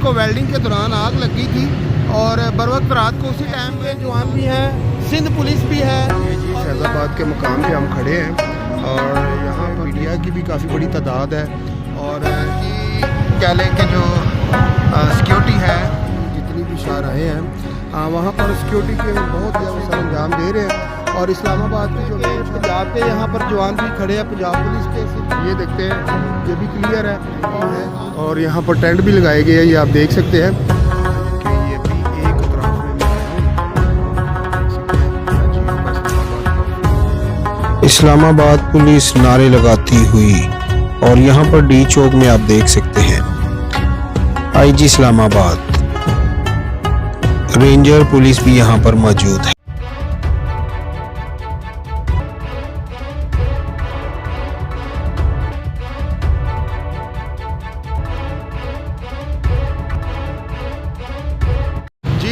जिसको वेल्डिंग के दौरान आग लगी थी और बर वक्त रात को उसी टाइम पे जवान भी हैं, सिंध पुलिस भी है। ये जी फैज़ाबाद के मुकाम पे हम खड़े हैं और यहाँ पर मीडिया की भी काफ़ी बड़ी तादाद है और ये कह लें कि जो सिक्योरिटी है जितनी भी शाहराहें हैं वहाँ पर सिक्योरिटी के बहुत ज़्यादा सर अंजाम दे रहे हैं। और इस्लामाबाद के जो पंजाब के यहाँ पर जवान भी खड़े हैं पंजाब पुलिस के, ये देखते हैं ये भी क्लियर है और यहाँ पर टेंट भी लगाए गए हैं, ये आप देख सकते हैं कि ये भी एक तरफ में इस्लामाबाद पुलिस नारे लगाती हुई और यहाँ पर डी चौक में आप देख सकते हैं आईजी इस्लामाबाद, रेंजर पुलिस भी यहाँ पर मौजूद है।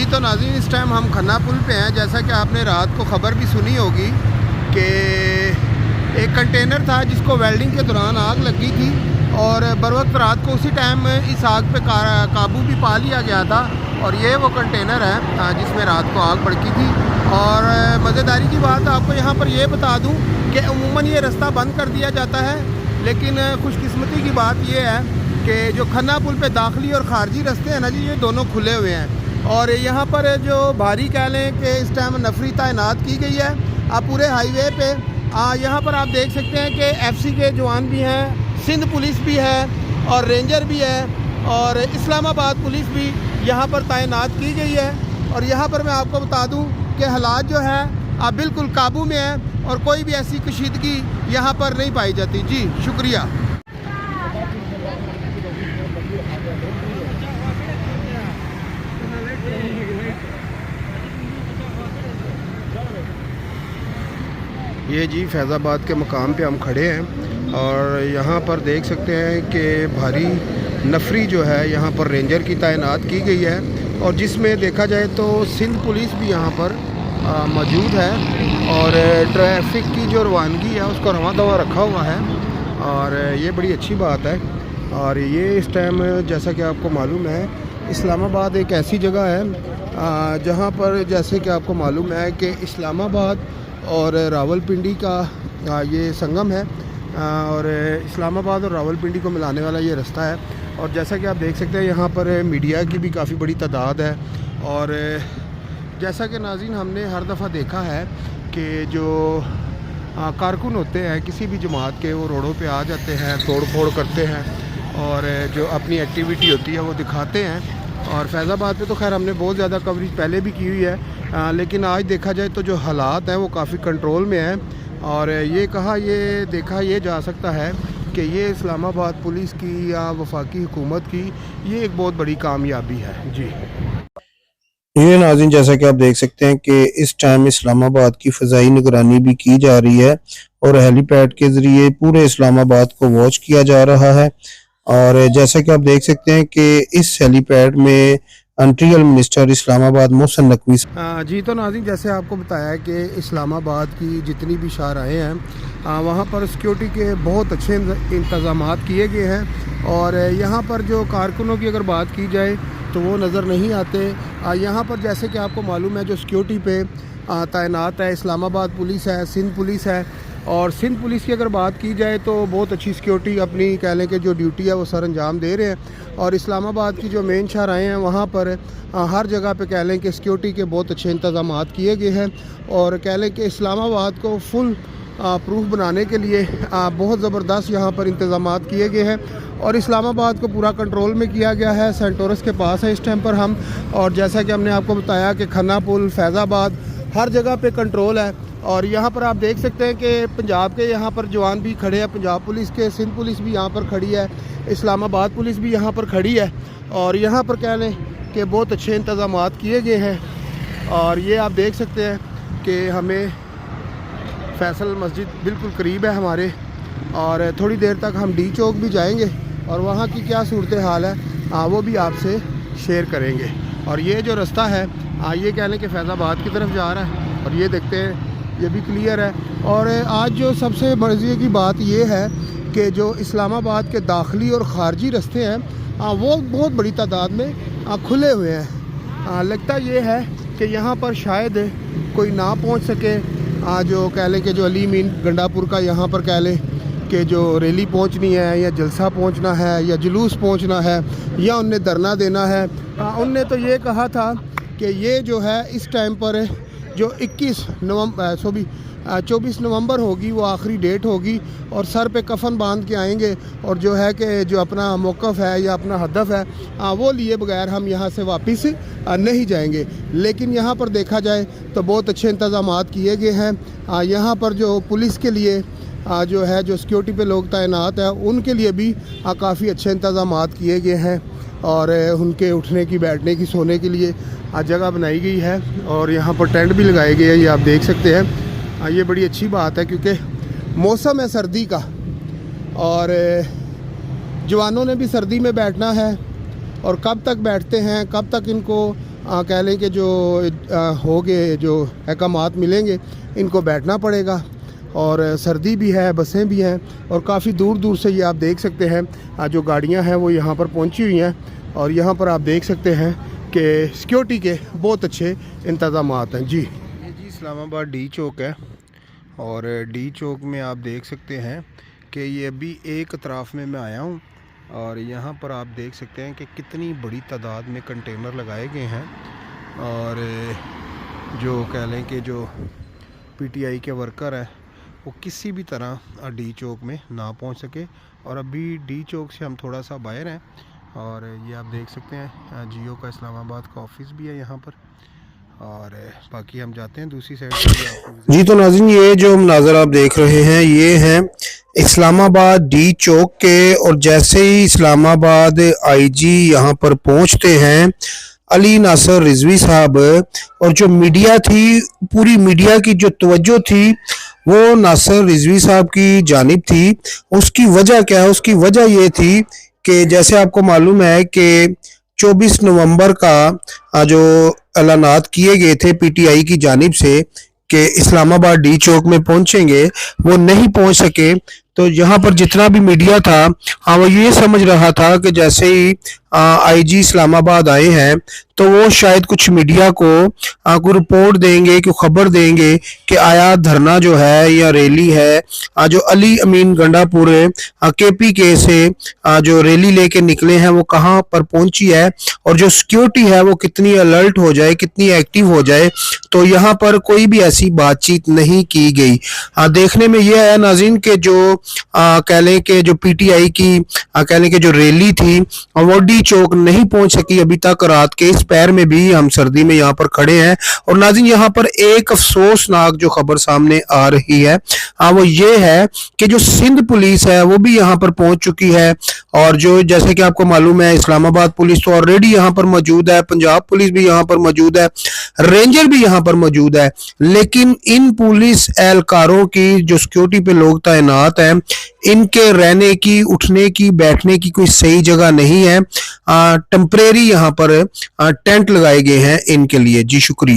तो नाज़रीन इस टाइम हम खन्ना पुल पे हैं। जैसा कि आपने रात को ख़बर भी सुनी होगी कि एक कंटेनर था जिसको वेल्डिंग के दौरान आग लगी थी और बर वक्त रात को उसी टाइम इस आग पे काबू भी पा लिया गया था। और ये वो कंटेनर है जिसमें रात को आग भड़की थी। और मज़ेदारी की बात आपको यहाँ पर ये बता दूँ कि अमूमन ये रास्ता बंद कर दिया जाता है, लेकिन खुशकिस्मती की बात ये है कि जो खन्ना पुल पे दाखिली और ख़ारजी रास्ते हैं ना जी, ये दोनों खुले हुए हैं। और यहाँ पर जो भारी कह लें कि इस टाइम नफरी तैनात की गई है आप पूरे हाईवे पे। यहाँ पर आप देख सकते हैं कि एफसी के जवान भी हैं, सिंध पुलिस भी है और रेंजर भी है और इस्लामाबाद पुलिस भी यहाँ पर तैनात की गई है। और यहाँ पर मैं आपको बता दूँ कि हालात जो है आप बिल्कुल काबू में है और कोई भी ऐसी कशीदगी यहाँ पर नहीं पाई जाती। जी शुक्रिया। ये जी फैज़ाबाद के मुकाम पे हम खड़े हैं और यहाँ पर देख सकते हैं कि भारी नफरी जो है यहाँ पर रेंजर की तैनात की गई है और जिसमें देखा जाए तो सिंध पुलिस भी यहाँ पर मौजूद है और ट्रैफिक की जो रवानगी है उसको रवां दवा रखा हुआ है और ये बड़ी अच्छी बात है। और ये इस टाइम जैसा कि आपको मालूम है इस्लामाबाद एक ऐसी जगह है जहाँ पर जैसे कि आपको मालूम है कि इस्लामाबाद और रावलपिंडी का ये संगम है और इस्लामाबाद और रावलपिंडी को मिलाने वाला ये रास्ता है। और जैसा कि आप देख सकते हैं यहाँ पर मीडिया की भी काफ़ी बड़ी तादाद है और जैसा कि नाज़रीन हमने हर दफ़ा देखा है कि जो कारकुन होते हैं किसी भी जमात के वो रोडों पे आ जाते हैं, तोड़ फोड़ करते हैं और जो अपनी एक्टिविटी होती है वो दिखाते हैं। और फैज़ाबाद पे तो खैर हमने बहुत ज़्यादा कवरेज पहले भी की हुई है लेकिन आज देखा जाए तो जो हालात हैं वो काफ़ी कंट्रोल में है और ये देखा ये जा सकता है कि ये इस्लामाबाद पुलिस की या वफाकी हुकूमत की ये एक बहुत बड़ी कामयाबी है। जी ये नाज़रीन जैसा कि आप देख सकते हैं कि इस टाइम इस्लामाबाद की फ़ज़ाई निगरानी भी की जा रही है और हेलीपैड के ज़रिए पूरे इस्लामाबाद को वॉच किया जा रहा है। और जैसा कि आप देख सकते हैं कि इस हेलीपैड में इंटीरियर मिनिस्टर इस्लामाबाद मोहसिन नकवी। जी तो नाज़रीन जैसे आपको बताया कि इस्लामाबाद की जितनी भी शाहराहें हैं वहाँ पर सिक्योरिटी के बहुत अच्छे इंतज़ामात किए गए हैं और यहाँ पर जो कारकुनों की अगर बात की जाए तो वो नज़र नहीं आते। यहाँ पर जैसे कि आपको मालूम है जो सिक्योरिटी पे तैनात है इस्लामाबाद पुलिस है, सिंध पुलिस है। और सिंध पुलिस की अगर बात की जाए तो बहुत अच्छी सिक्योरिटी अपनी कह लें कि जो ड्यूटी है वो सर अंजाम दे रहे हैं। और इस्लामाबाद की जो मेन शाहराहें हैं वहाँ पर हर जगह पे कह लें कि सिक्योरिटी के बहुत अच्छे इंतज़ामात किए गए हैं और कह लें कि इस्लामाबाद को फुल प्रूफ बनाने के लिए बहुत ज़बरदस्त यहाँ पर इंतज़ामात किए गए हैं और इस्लामाबाद को पूरा कंट्रोल में किया गया है। सेंटोरस के पास है इस टाइम पर हम और जैसा कि हमने आपको बताया कि खन्ना पुल, फैज़ाबाद हर जगह पे कंट्रोल है। और यहाँ पर आप देख सकते हैं कि पंजाब के यहाँ पर जवान भी खड़े हैं, पंजाब पुलिस के, सिंध पुलिस भी यहाँ पर खड़ी है, इस्लामाबाद पुलिस भी यहाँ पर खड़ी है और यहाँ पर कह लें कि बहुत अच्छे इंतज़ामात किए गए हैं। और ये आप देख सकते हैं कि हमें फैसल मस्जिद बिल्कुल करीब है हमारे और थोड़ी देर तक हम डी चौक भी जाएंगे और वहाँ की क्या सूरत हाल है वो भी आपसे शेयर करेंगे। और ये जो रास्ता है ये कह लें कि फैज़ाबाद की तरफ जा रहा है और ये देखते हैं ये भी क्लियर है। और आज जो सबसे मज़े की बात ये है कि जो इस्लामाबाद के दाखिली और ख़ारजी रास्ते हैं वो बहुत बड़ी तादाद में खुले हुए हैं। लगता ये है कि यहाँ पर शायद कोई ना पहुँच सके। जो कह लें कि जो अली मीन गंडापुर का यहाँ पर कह लें कि जो रैली पहुँचनी है या जलसा पहुँचना है या जुलूस पहुँचना है या उनने धरना देना है, उनने तो ये कहा था कि ये जो है इस टाइम पर जो 24 नवंबर होगी वो आखिरी डेट होगी और सर पे कफन बांध के आएंगे और जो है कि जो अपना मौक़िफ़ है या अपना हदफ है वो लिए बगैर हम यहाँ से वापस नहीं जाएंगे। लेकिन यहाँ पर देखा जाए तो बहुत अच्छे इंतज़ामात किए गए हैं। यहाँ पर जो पुलिस के लिए जो है जो सिक्योरिटी पे लोग तैनात हैं उनके लिए भी काफ़ी अच्छे इंतज़ामात किए गए हैं और उनके उठने की, बैठने की, सोने के लिए जगह बनाई गई है और यहाँ पर टेंट भी लगाए गए हैं, ये आप देख सकते हैं। ये बड़ी अच्छी बात है क्योंकि मौसम है सर्दी का और जवानों ने भी सर्दी में बैठना है और कब तक बैठते हैं, कब तक इनको कह लें कि जो हो गए जो अहकामात मिलेंगे इनको बैठना पड़ेगा। और सर्दी भी है, बसें भी हैं और काफ़ी दूर दूर से ये आप देख सकते हैं जो गाड़ियां हैं वो यहाँ पर पहुँची हुई हैं और यहाँ पर आप देख सकते हैं कि सिक्योरिटी के बहुत अच्छे इंतज़ामात हैं। जी, ये जी इस्लामाबाद डी चौक है और डी चौक में आप देख सकते हैं कि ये अभी एक अतराफ़ में मैं आया हूँ और यहाँ पर आप देख सकते हैं कि कितनी बड़ी तादाद में कंटेनर लगाए गए हैं और जो कह लें कि जो पीटीआई के वर्कर हैं वो किसी भी तरह डी चौक में ना पहुंच सके। और अभी डी चौक से हम थोड़ा सा बाहर हैं और ये आप देख सकते हैं जियो का इस्लामाबाद का ऑफिस भी है यहाँ पर और बाकी हम जाते हैं दूसरी साइड। जी तो नाज़रीन, ये जो मनाज़र आप देख रहे हैं ये हैं इस्लामाबाद डी चौक के और जैसे ही इस्लामाबाद आईजी यहाँ पर पहुँचते हैं अली नासर रिजवी साहब और जो मीडिया थी, पूरी मीडिया की जो तवज्जो थी वो नासर रिजवी साहब की जानिब थी। उसकी वजह क्या है? उसकी वजह ये थी कि जैसे आपको मालूम है कि 24 नवंबर का जो ऐलानात किए गए थे पीटीआई की जानिब से कि इस्लामाबाद डी चौक में पहुंचेंगे, वो नहीं पहुंच सके। तो यहाँ पर जितना भी मीडिया था वो ये समझ रहा था कि जैसे ही आईजी इस्लामाबाद आए हैं तो वो शायद कुछ मीडिया को रिपोर्ट देंगे, कि खबर देंगे कि आया धरना जो है या रैली है जो अली अमीन गंडापुर केपीके से जो रैली लेके निकले हैं वो कहाँ पर पहुंची है और जो सिक्योरिटी है वो कितनी अलर्ट हो जाए, कितनी एक्टिव हो जाए। तो यहाँ पर कोई भी ऐसी बातचीत नहीं की गई। देखने में यह है नाज़रीन के जो कह लें कि जो पीटीआई की कह लें कि जो रैली थी वो डी चौक नहीं पहुंच सकी अभी तक। रात के इस पैर में भी हम सर्दी में यहाँ पर खड़े हैं और नाज़रीन यहाँ पर एक अफसोसनाक जो खबर सामने आ रही है वो ये है कि जो सिंध पुलिस है वो भी यहाँ पर पहुंच चुकी है और जो जैसे कि आपको मालूम है इस्लामाबाद पुलिस तो ऑलरेडी यहाँ पर मौजूद है, पंजाब पुलिस भी यहाँ पर मौजूद है, रेंजर भी यहाँ पर मौजूद है। लेकिन इन पुलिस एहलकारों की जो सिक्योरिटी पे लोग तैनात हैं इनके रहने की, उठने की, बैठने की कोई सही जगह नहीं है। टेम्परेरी यहाँ पर टेंट लगाए गए हैं इनके लिए। जी शुक्रिया।